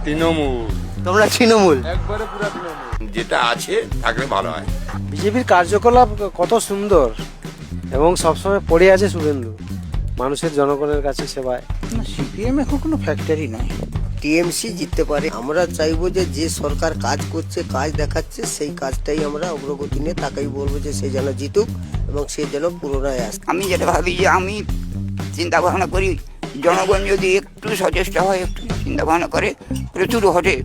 তৃণমূল তোমরা তৃণমূল? একবারে পুরো তৃণমূল যেটা আছে থাকলে ভালো হয়। বিজেপির কার্যকলাপ কত সুন্দর এবং সবসময় পড়ে আছে শুভেন্দু মানুষের জনগণের কাছে সেবায়। সিপিএম এখন কোনো ফ্যাক্টরি নয়। টিএমসি জিততে পারে। আমরা চাইবো যে যে সরকার কাজ করছে, কাজ দেখাচ্ছে, সেই কাজটাই আমরা অগ্রগতি নিয়ে তাকেই বলবো যে সে যেন জিতুক এবং সে যেন পুনরায় আসে। আমি যেটা ভাবি যে আমি চিন্তা ভাবনা করি, জনগণ যদি একটু সচেষ্ট হয়, একটু চিন্তা ভাবনা করে, প্রচুর হটে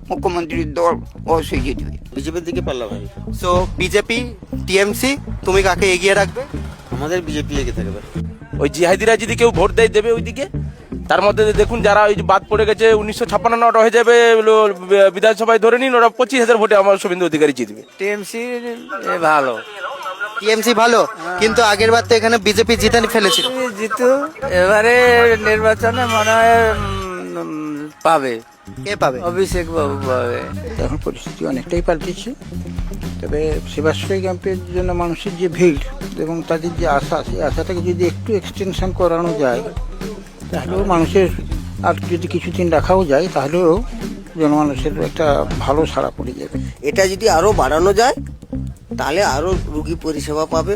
মুখ্যমন্ত্রীর দল অবশ্যই জিতবে। বিজেপির দিকে পাল্লা ভাই। সো বিজেপি, টিএমসি, তুমি কাকে এগিয়ে রাখবে? আমাদের বিজেপি এগিয়ে থাকবে। ওই জিহাদিরা যদি কেউ ভোট দেবে ওইদিকে, তার মধ্যে দেখুন যারা ওই যে বাদ পড়ে গেছে 1956 ওটা হয়ে যাবে বিধানসভায় ধরে নিন, ওরা 25,000 ভোটে আমার শুভেন্দু অধিকারী জিতবে। টিএমসি ভালো, টিএমসি ভালো, কিন্তু আগের বার তো এখানে বিজেপি জিতে ফেলেছিল। জিতু এবারে নির্বাচনে মনে হয় পাবে। কে পাবে? অভিষেক বাবু পাবে। এখন পরিস্থিতি অনেকটাই পাল্টেছে। তবে সেবাশ্রয় ক্যাম্পের জন্য মানুষের যে ভিড় এবং তাদের যে আশা, সেই আশাটাকে যদি একটু এক্সটেনশন করানো যায়, তাহলেও মানুষের আর যদি কিছুদিন রাখাও যায়, তাহলেও জনমানুষের একটা ভালো সাড়া পড়ে যাবে। এটা যদি আরো বাড়ানো যায় তাহলে আরো রোগী পরিষেবা পাবে,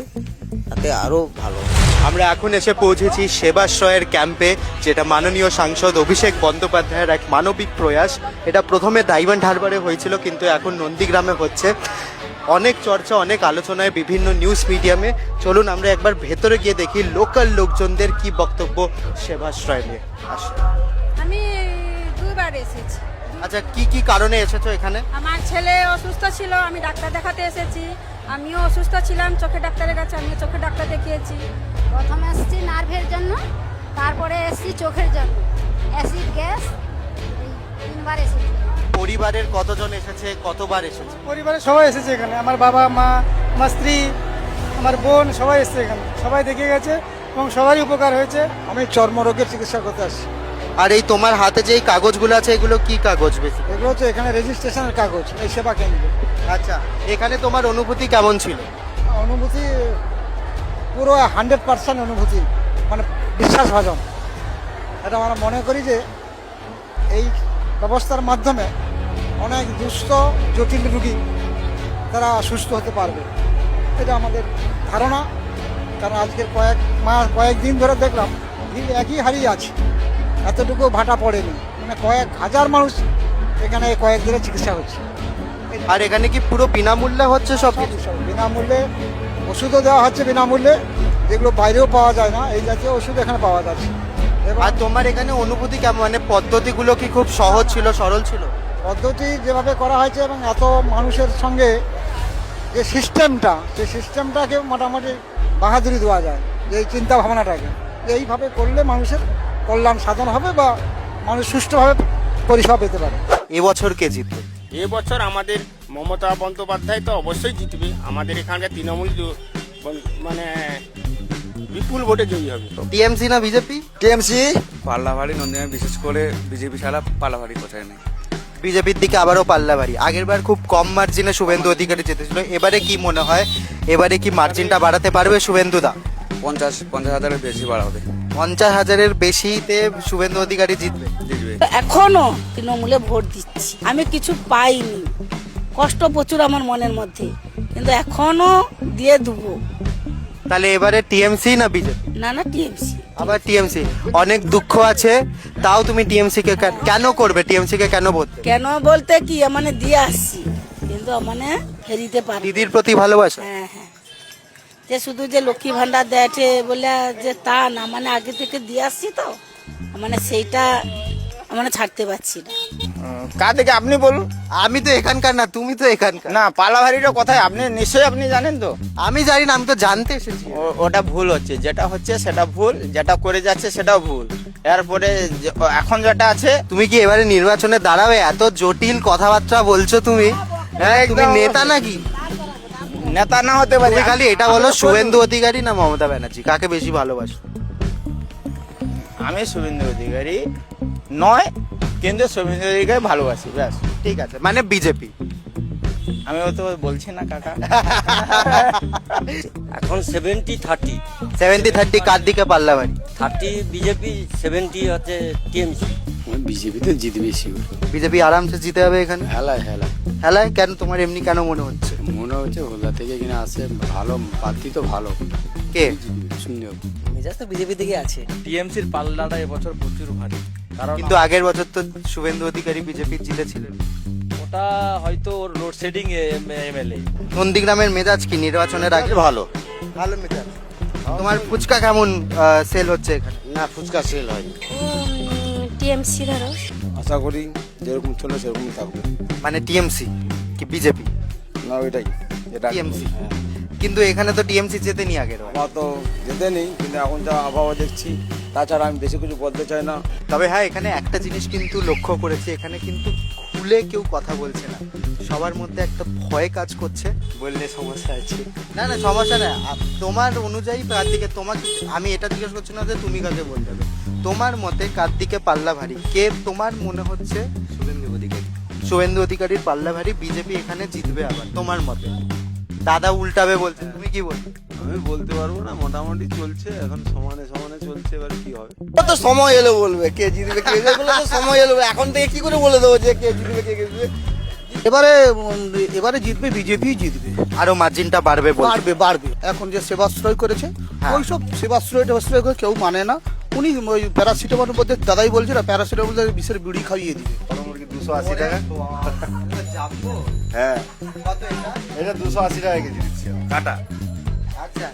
তাতে আরো ভালো। আমরা এখন এসে পৌঁছেছি সেবাশ্রয়ের ক্যাম্পে, যেটা মাননীয় সাংসদ অভিষেক বন্দ্যোপাধ্যায়ের এক মানবিক প্রয়াস। এটা প্রথমে ডায়মন্ড হারবারে হয়েছিল, কিন্তু এখন নন্দীগ্রামে হচ্ছে। অনেক চর্চা, অনেক আলোচনায় বিভিন্ন নিউজ মিডিয়ামে। চলুন আমরা একবার ভেতরে গিয়ে দেখি লোকাল লোকজনদের কি বক্তব্য সেবাশ্রয় নিয়ে। আমি দুবার এসেছি। আচ্ছা, কি কি কারণে এসেছো এখানে? আমার ছেলে অসুস্থ ছিল, আমি ডাক্তার দেখাতে এসেছি। আমিও অসুস্থ ছিলাম, চোখে ডাক্তারের কাছে, আমিও চোখে ডাক্তার দেখিয়েছি। প্রথমে এসেছি নার্ভের জন্য, তারপরে এসেছি চোখের জন্য, অ্যাসিড গ্যাস, এই 3বার এসেছি। পরিবারের কতজন এসেছে, কতবার এসেছে? পরিবারের সবাই এসেছে এখানে, আমার বাবা মা, আমার স্ত্রী, আমার বোন, সবাই এসেছে এখানে, সবাই দেখে গেছে এবং সবারই উপকার হয়েছে। আমি চর্মরোগের চিকিৎসা করতে আসছি। আর এই তোমার হাতে যে এই কাগজগুলো আছে, এগুলো কি কাগজ বেশি? এগুলো হচ্ছে এখানে রেজিস্ট্রেশনের কাগজ, এই সেবা কেন্দ্র। আচ্ছা, এখানে তোমার অনুভূতি কেমন ছিল? অনুভূতি পুরো 100% অনুভূতি, মানে বিশ্বাসভাজন। এটা আমরা মনে করি যে এই ব্যবস্থার মাধ্যমে অনেক দুস্থ জটিল রোগী তারা সুস্থ হতে পারবে, এটা আমাদের ধারণা। কারণ আজকের কয়েকদিন ধরে দেখলাম ভিড় একই হারিয়ে আছে, এতটুকু ভাটা পড়েনি, মানে কয়েক হাজার মানুষ এখানে এই কয়েকদিনের চিকিৎসা হচ্ছে। আর এখানে কি পুরো বিনামূল্যে হচ্ছে সব কিছু? বিনামূল্যে ওষুধও দেওয়া হচ্ছে, বিনামূল্যে, যেগুলো বাইরেও পাওয়া যায় না, এই জাতীয় ওষুধ এখানে পাওয়া যাচ্ছে। আর তোমার এখানে অনুভূতি কেমন? মানে পদ্ধতিগুলো কি খুব সহজ ছিল, সরল ছিল? পদ্ধতি যেভাবে করা হয়েছে এবং এত মানুষের সঙ্গে যে সিস্টেমটা, সেই সিস্টেমটাকে মোটামুটি বাহাদুরি দেওয়া যায়, যে এই চিন্তা ভাবনাটাকে এইভাবে করলে মানুষের কল্যাণ সাধন হবে বা মানুষ সুষ্ঠুভাবে পরিষেবা পেতে পারে। এবছর কে জিতবে? এবছর আমাদের মমতা বন্দ্যোপাধ্যায় তো অবশ্যই জিতবে। আমাদের এখানকার তৃণমূল মানে বিপুল ভোটে জয়ী হবে। টিএমসি না বিজেপি? টিএমসি। পাল্লাভারী নন্দীগ্রামে বিশেষ করে বিজেপি ছাড়া পাল্লাভারী কোথায় নেই। বিজেপির দিকে আবারও পাল্লাভারী। আগেরবার খুব কম মার্জিনে শুভেন্দু অধিকারী জিতেছিল, এবারে কি মনে হয়, এবারে কি মার্জিনটা বাড়াতে পারবে শুভেন্দু দা? 50,000-50,000 বেশি বাড়াবে। 50,000-এর বেশিতে শুভেন্দু অধিকারী জিতবে? এখনো তৃণমূলে ভোট দিচ্ছি, আমি কিছু পাইনি, কষ্ট প্রচুর আমার মনের মধ্যে, কিন্তু এখনো দিয়ে দেবো। তাহলে এবারে টিএমসি না বিজেপি? না না, টিএমসি। আবার টিএমসি। অনেক দুঃখ আছে, তাও তুমি টিএমসি কে কেন করবে? টিএমসি কে কেন বলতে? কেন বলতে কি, মানে দিয়ে আসছি, কিন্তু মানে ফেরিতে পারি। দিদির প্রতি ভালোবাসা? হ্যাঁ হ্যাঁ, যে শুধু যে লক্ষ্মী ভান্ডার দেয় বলে যে তা না, মানে আগে থেকে দিয়ে আসছি তো, মানে সেইটা মানে ছাড়তে পারছি না। কার থেকে আপনি বলুন? আমি তো এখানকার না, তুমি তো এখানকার। না, পাল্লাভারিটা কোথায় আপনি নিশ্চয়ই আপনি জানেন তো। আমি জানি না, আমি তো জানতে এসেছি। ওটা ভুল হচ্ছে, যেটা হচ্ছে সেটা ভুল, যেটা করে যাচ্ছে সেটাও ভুল। এরপরে এখন যেটা আছে, তুমি কি এবারে নির্বাচনে দাঁড়াবে? এত জটিল কথাবার্তা বলছো তুমি, তুমি নেতা নাকি? নেতা না হতে পারে। তুমি খালি এটা বলো, শুভেন্দু অধিকারী না মমতা ব্যানার্জি, কাকে বেশি ভালোবাসো? আমি শুভেন্দু অধিকারী নয়, কিন্তু শুভেন্দু অধিকারী ভালোবাসি, ব্যাস। ঠিক আছে, মানে বিজেপি। আমি তো বলছি না কাকা। এখন 70-30। 70-30 কার দিকে পাল্লাভারী? 30 বিজেপি, 70 হচ্ছে টিএমসি। বিজেপি তো জিতবে শিওর। বিজেপি আরামসে জিতে যাবে এখানে। হেলায় হেলায় হেলায় কেন, তোমার এমনি কেন মনে হচ্ছে? মনে হচ্ছে হলদা থেকে এখানে আসে ভালো প্রার্থী তো ভালো। কে? সুন্দর মেজাজ তো বিজেপি দিকে আছে। টিএমসির পাল্লাটা এবছর প্রচুর ভারী, কারণ কিন্তু আগের বছর তো শুভেন্দু অধিকারী বিজেপি জিতেছিলেন। ওটা হয়তো ওর লোডশেডিং এমএলএ। নন্দীগ্রামের মেজাজ কি নির্বাচনের আগে? ভালো। ভালো মেজাজ। তোমার ফুচকা কেমন সেল হচ্ছে এখানে? না, ফুচকা সেল হয়। টিএমসি ধরো। আশা করি যেরকম চলে সেরকমই থাকবে। মানে টিএমসি কি বিজেপি? না ওইটাই যেটা টিএমসি। কিন্তু এখানে তো টিএমসি জেতেনি আগের বার। আমার তো যেতে নেই, কিন্তু এখন যা আবহাওয়া দেখছি, তাছাড়া আমি বেশি কিছু বলতে চাই না। তবে হ্যাঁ, এখানে একটা জিনিস কিন্তু লক্ষ্য করেছি, এখানে কিন্তু খুলে কেউ কথা বলছে না, সবার মধ্যে একটা ভয় কাজ করছে। বললে সমস্যা আছে। না না, সমস্যা নেই। তোমার অনুযায়ী কার দিকে, তোমাকে আমি এটা জিজ্ঞেস করছি না যে তুমি কাকে বলতে হবে, তোমার মতে কার দিকে পাল্লা ভারী, কে তোমার মনে হচ্ছে? শুভেন্দু অধিকারী। শুভেন্দু অধিকারীর পাল্লা ভারী, বিজেপি এখানে জিতবে আবার তোমার মতে? দাদা উল্টাবে বলছে, তুমি কি বলছো? আমি বলতে পারবো না, মোটামুটি চলছে এখন, সমানে সমানে চলছে, এবার কি হবে। তো সময় এলো বলবে কে জিতবে কে জিতবে, তো সময় এলো। এখন থেকে কি করে বলে দেবো যে কে জিতবে কে জিতবে? এবারে জিতবে, বিজেপি জিতবে, আরো মার্জিনটা বাড়বে বলছে। বাড়বে। এখন যে সেবাশ্রয় করেছে, হ্যাঁ। ওইসব সেবাশ্রয় করে কেউ মানে না। উনি ওই প্যারাসিটামলের মধ্যে, দাদাই বলছে না, প্যারাসিটামল বিষের বিড়ি খাইয়ে দিবে। 280 টাকা। হ্যাঁ, এটা 280 টাকা কেজি দিচ্ছি কাটা। আচ্ছা,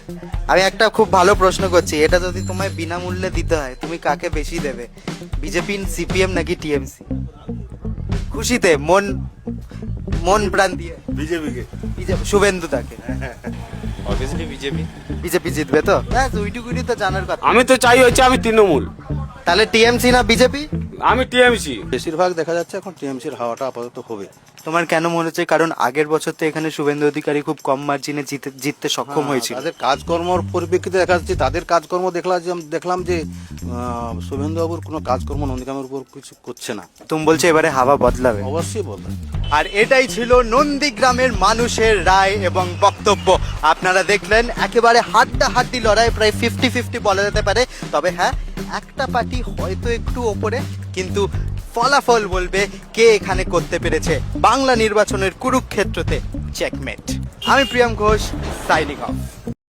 আমি একটা খুব ভালো প্রশ্ন করছি, এটা যদি তোমায় বিনামূল্যে দিতে হয় তুমি কাকে বেশি দেবে, বিজেপি, সিপিএম নাকি টিএমসি? খুশিতে মন প্রাণ দিয়ে বিজেপিকে। বিজেপি, শুভেন্দু তাকে। Obviously BJP. বিজেপি জিতবে তো? ব্যাস ওইটুকুনি তো জানার কথা। আমি তো চাই হচ্ছে আমি তৃণমূল। তাহলে টিএমসি না বিজেপি? আমি টিএমসি। বেশিরভাগ দেখা যাচ্ছে এখন টিএমসির হাওয়াটা আপাতত হবে। তোমার কেন মনে হচ্ছে? কারণ আগের বছর তো এখানে শুভেন্দু অধিকারী খুব কম মার্জিনে জিততে সক্ষম হয়েছিল। তাদের কাজকর্মর পরিপ্রেক্ষিতে দেখা যাচ্ছে, তাদের কাজকর্ম দেখলাম যে শুভেন্দু বাবুর কোনো কাজকর্ম নন্দীগ্রামের উপর কিছু করছে না। তুমি বলছো এবারে হাওয়া বদলাবে? অবশ্যই বলবেন। আর এটাই ছিল নন্দীগ্রামের মানুষের রায় এবং বক্তব্য। আপনারা দেখলেন একেবারে হাড্ডাহাড্ডি লড়াই, প্রায় 50-50 বলা যেতে পারে। তবে হ্যাঁ, একটা পার্টি হয়তো একটু ওপরে, কিন্তু ফলাফল বলবে কে এখানে করতে পেরেছে বাংলা নির্বাচনের কুরুক্ষেত্রতে চেকমেট। আমি প্রিয়ম ঘোষ, সাইনিং অফ।